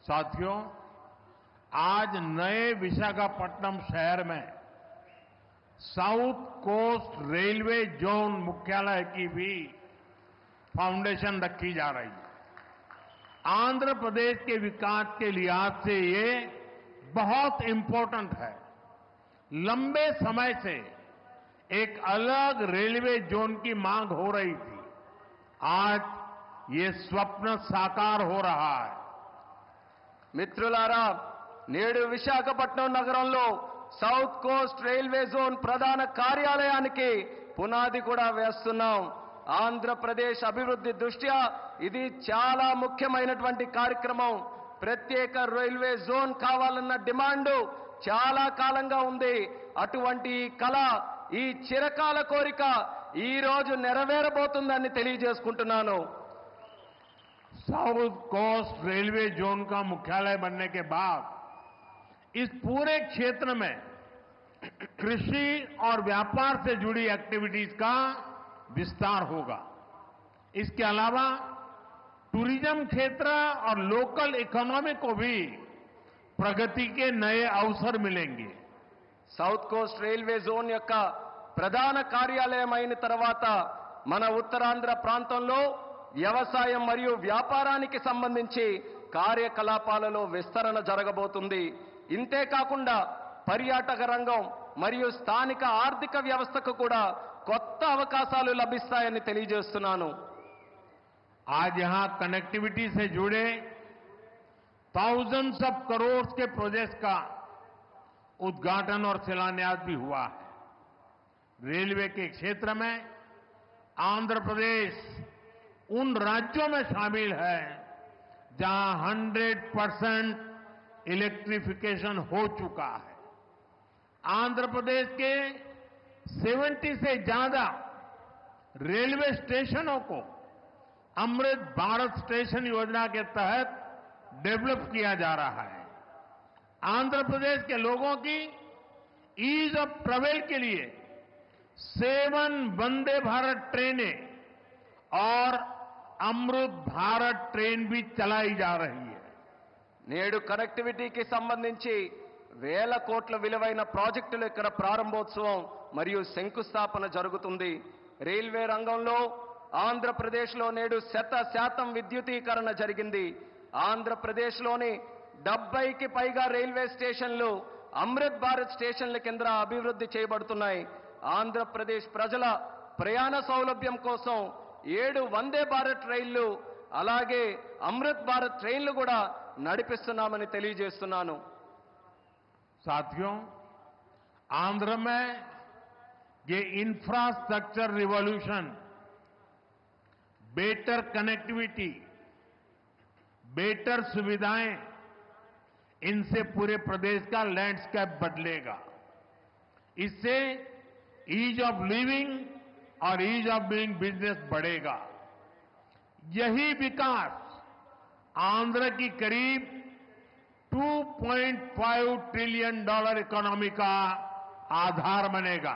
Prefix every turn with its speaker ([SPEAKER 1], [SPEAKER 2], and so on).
[SPEAKER 1] साथियों, आज नए विशाखापट्टनम शहर में साउथ कोस्ट रेलवे जोन मुख्यालय की भी फाउंडेशन रखी जा रही है। आंध्र प्रदेश के विकास के लिहाज से ये बहुत इंपॉर्टेंट है। लंबे समय से एक अलग रेलवे जोन की मांग हो रही थी। आज ये स्वप्न साकार हो रहा है।
[SPEAKER 2] మిత్రులారా, నేడు విశాఖపట్నం నగరంలో సౌత్ కోస్ట్ రైల్వే జోన్ ప్రధాన కార్యాలయానికి పునాది కూడా వేస్తున్నాం. ఆంధ్రప్రదేశ్ అభివృద్ధి దృష్ట్యా ఇది చాలా ముఖ్యమైనటువంటి కార్యక్రమం. ప్రత్యేక రైల్వే జోన్ కావాలన్న డిమాండ్ చాలా కాలంగా ఉంది. అటువంటి ఈ కళ, ఈ చిరకాల కోరిక ఈ రోజు నెరవేరబోతుందని తెలియజేసుకుంటున్నాను.
[SPEAKER 1] साउथ कोस्ट रेलवे जोन का मुख्यालय बनने के बाद इस पूरे क्षेत्र में कृषि और व्यापार से जुड़ी एक्टिविटीज का विस्तार होगा। इसके अलावा टूरिज्म क्षेत्र और लोकल इकोनॉमी को भी प्रगति के नए अवसर मिलेंगे।
[SPEAKER 2] సౌత్ కోస్ట్ రైల్వే జోన్ యొక్క ప్రధాన కార్యాలయం అయిన తర్వాత మన ఉత్తరాంధ్ర ప్రాంతంలో వ్యవసాయం మరియు వ్యాపారానికి సంబంధించి కార్యకలాపాలలో విస్తరణ జరగబోతుంది. ఇంతే కాకుండా పర్యాటక రంగం మరియు స్థానిక ఆర్థిక వ్యవస్థకు కూడా కొత్త అవకాశాలు లభిస్తాయని తెలియజేస్తున్నాను.
[SPEAKER 1] आज यहां कनेक्टिविटी से जुड़े thousands ऑफ करोड़ के प्रोजेक्ट्स का उद्घाटन और शिलान्यास भी हुआ है। रेलवे के क्षेत्र में आंध्र प्रदेश उन राज्यों में शामिल है जहां 100% इलेक्ट्रिफिकेशन हो चुका है। आंध्र प्रदेश के 70 से ज्यादा रेलवे स्टेशनों को अमृत भारत स्टेशन योजना के तहत डेवलप किया जा रहा है। आंध्र प्रदेश के लोगों की ईज ऑफ ट्रेवल के लिए 7 वंदे भारत ट्रेनें और अमृत भारत ट्रेन भी चलाई जा रही है।
[SPEAKER 2] నేడు కనెక్టివిటీకి సంబంధించి వేల కోట్ల విలువైన ప్రాజెక్టుల యొక్క ప్రారంభోత్సవం మరియు శంకుస్థాపన జరుగుతుంది. రైల్వే రంగంలో ఆంధ్రప్రదేశ్లో నేడు 100% విద్యుదీకరణ జరిగింది. ఆంధ్రప్రదేశ్లోని 70కి పైగా రైల్వే స్టేషన్లు అమృత్ భారత్ స్టేషన్ల కింద అభివృద్ధి చేయబడుతున్నాయి. ఆంధ్రప్రదేశ్ ప్రజల ప్రయాణ సౌలభ్యం కోసం 7 వందే భారత్ రైళ్లు అలాగే అమృత్ భారత్ ట్రైన్లు కూడా నడిపిస్తున్నామని తెలియజేస్తున్నాను.
[SPEAKER 1] साथियों, आंध्र में ये infrastructure revolution, better connectivity, better सुविधाएं, इनसे पूरे प्रदेश का लैंडस्केप बदलेगा। इससे ईज ऑफ लिविंग और ईज ऑफ डूइंग बिजनेस बढ़ेगा। यही विकास आंध्र की करीब $2.5 ट्रिलियन इकोनॉमी का आधार बनेगा।